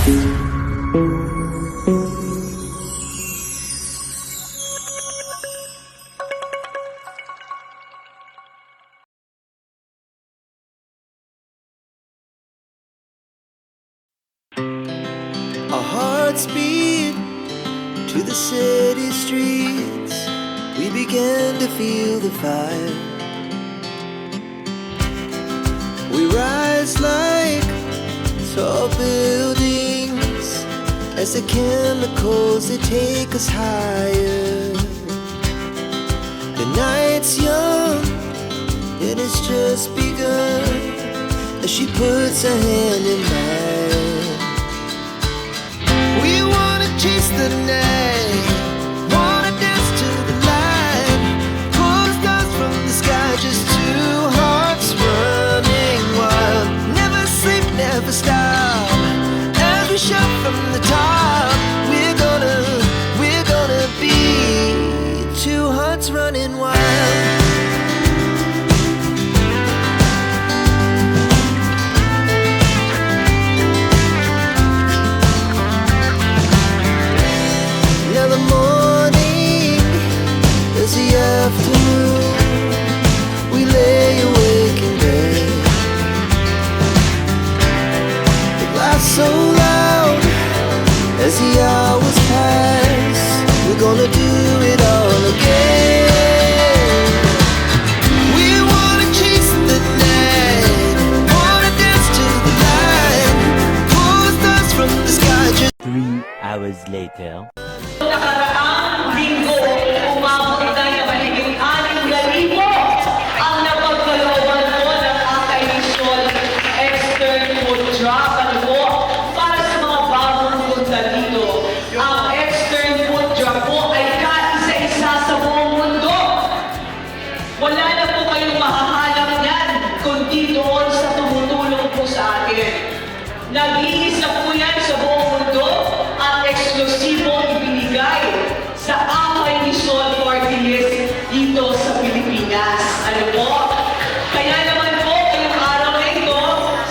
Our hearts beat to the city streets. We began to feel the fire. We rise like tall buildings as the chemicals, they take us higher. The night's young and it's just begun as she puts her hand in mine. We wanna chase the night, wanna dance to the light, pull the stars from the sky, just two hearts running wild. Never sleep, never stop, as we shout from the top. We're gonna be two hearts running wild. Now the morning is the afternoon. We lay awake in bed. The glass so loud as the hours pass. We're gonna do it all again. We wanna chase the night, wanna dance to the light, pull the stars from the sky. 3 hours later. Nakaraang linggo, umabot na ng mahigit 6,000 ang napagkalooban po ng Akay Rizal Extern Food Truck. Ano po? Para sa mga bagong punta dito, ang Extern Food Truck po ay kaisa-isa sa buong mundo. Wala na po kayong mahahanap yan kundi doon sa tumutulong po sa atin. Nag-iisa po yan sa buong mundo at eksklusibo ibinigay sa Akay Rizal Party List dito sa Pilipinas. Ano po? Kaya naman po ngayong araw na ito,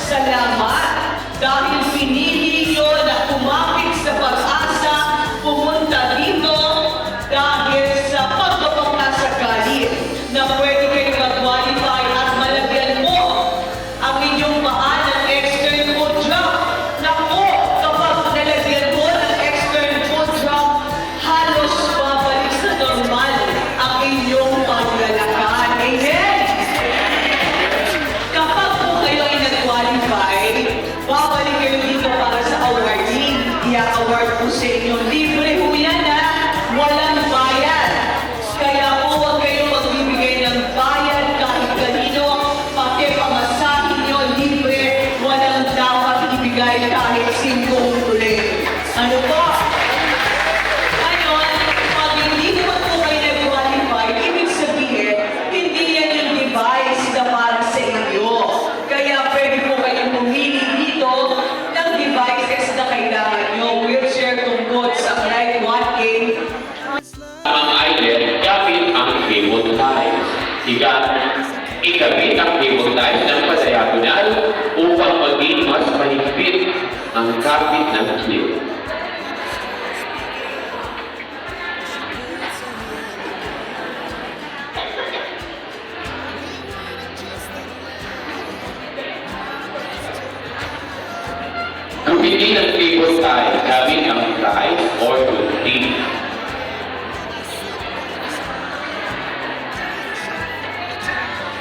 salamat dahil pinili nyo na kumapit sa pag-asa, pumunta dito dahil sa pagpapakasakali na pwede kayo mag-qualify at malagyan mo ang inyong paan ng extern food truck. Naku, kapag nalagyan mo ng extern food truck, halos babalik sa normal ang inyong paglalakad. Amen? Kapag po kayo ay nag-qualify, babalik kayo dito para sa awarding. I-award po sa inyo. Libre po yan, ha? Walang bayad. Kaya po huwag kayo magbibigay ng bayad kahit kanino, pati pamasahin nyo libre, walang dapat ibigay kahit singkong tuloy. Ano po? Ngayon, pag hindi naman po kayo nag-qualify, ibig sabihin, hindi yan yung device na para sa inyo. Kaya pwede po kayong pumili dito ng devices na kailangan nyo. Wheelchair tungkol sa Life 1K. Ang idol gamit ang cable ties. Ikabit ang cable ties ng padiagonal upang maging mas mahigpit ang kapit ng clip. Gamitin ang cable tie gamit ang ties or toothpick.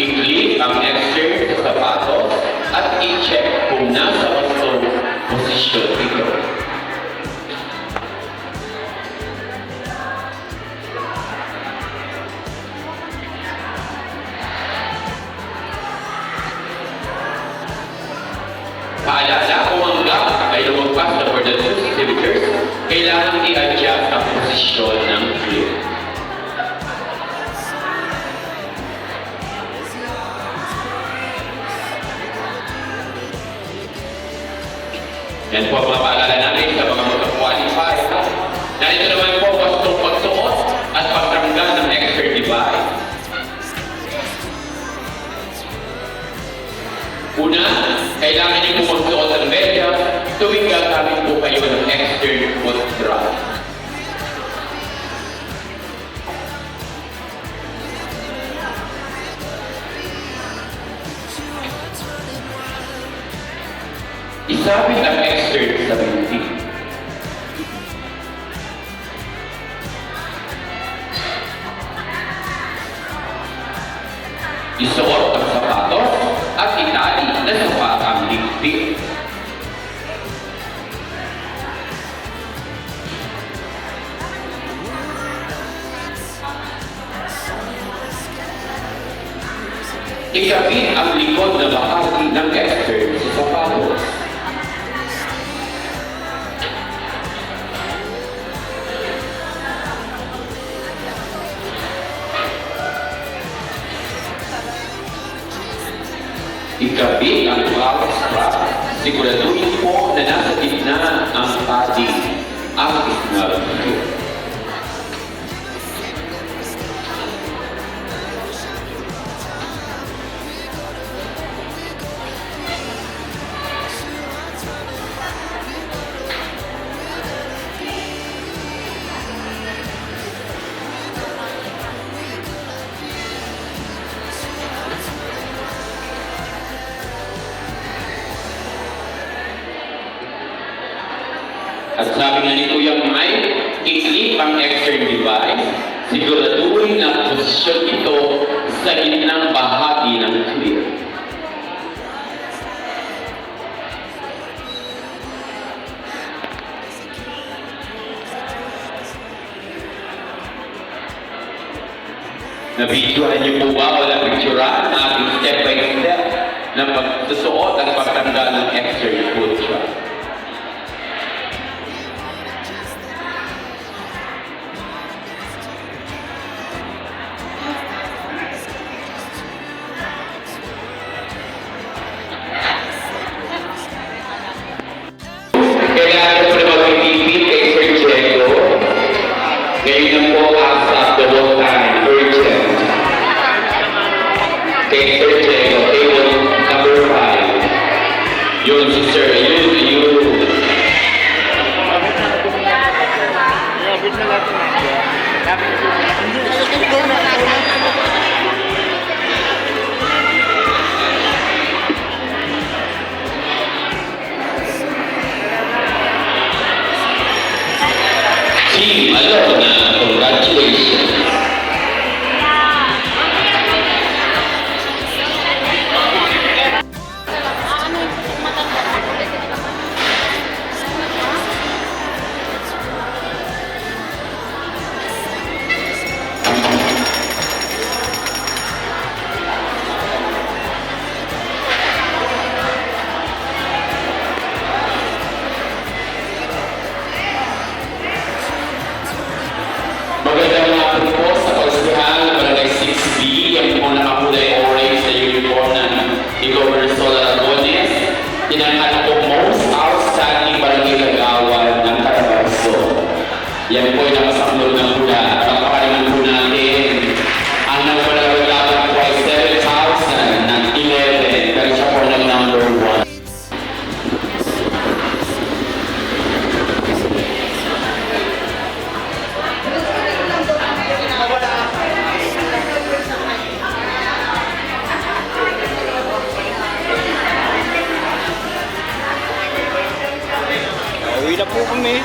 I-click ang extern sa sapatos at i-check kung nasa gustong posisyon ito. Paalala, kung ang gap ay lumagpas na for the 2 cm, kailangan i-adjust ang posisyon ng clip. Yan po ang mga paalala namin sa mga mag-qualify. Narito naman po gustong pagsuot at pagtanggal ng extra device. Una, kailangan niyo po magsuot ng medyas tuwing gagamit po kayo Isabit ang extern sa binti. Isuot ang sapatos at itali na sa ang ligpit. Ikabit ang likod na bahagi ng extern sa sapatos. Ikabit ang bawat strap. Siguraduhin po na nasa gitna ang padding ang isinabito. At sabi nga ni Kuya Mike, i-clip ang extern device, siguraduhin na posisyon ito sa gitnang bahagi ng clip. Nabidyohan niyo po ba o napicturan ang ating step by step na pagsusuot at pagtanggal ng extern foot strap? Kailangan po na mag-repeat kay Sir Diego. Ngayon na po ang sa double time, urgent. Kay Sir Diego, table number 5. Yun si Sir, yun. Team Alona, congratulations. Magandang hapon po sa Pausihan ng Barangay 6B. Yan po nakakulay orange na uniform ni Governor Sola Aragones. Tinanghal po most outstanding barangay kagawan ng Carabaso. Yan po ay nakasaklog ng pula. Pagpapaliman po natin ang nagpalaglaban po ay 7,000 ng 11. Pero siya po ng number 1. Uwi na po kami.